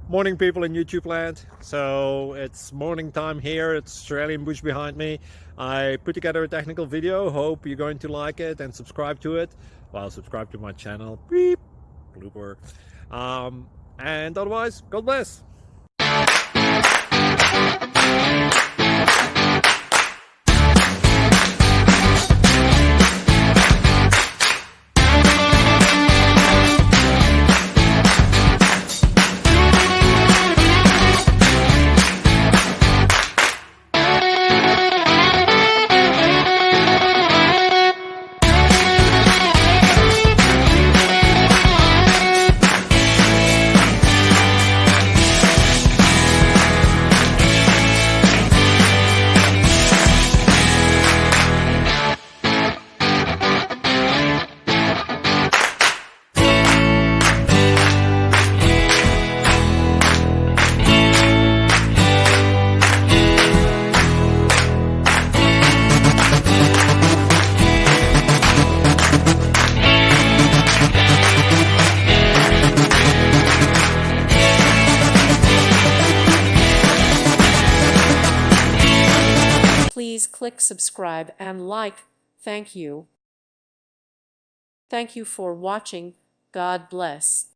Morning, people in YouTube land. So it's morning time here. It's Australian bush behind me. I put together a technical video. Hope you're going to like it and subscribe to it. Well, subscribe to my channel. Beep. Blooper. And otherwise, God bless. Please click subscribe and like. Thank you. Thank you for watching. God bless.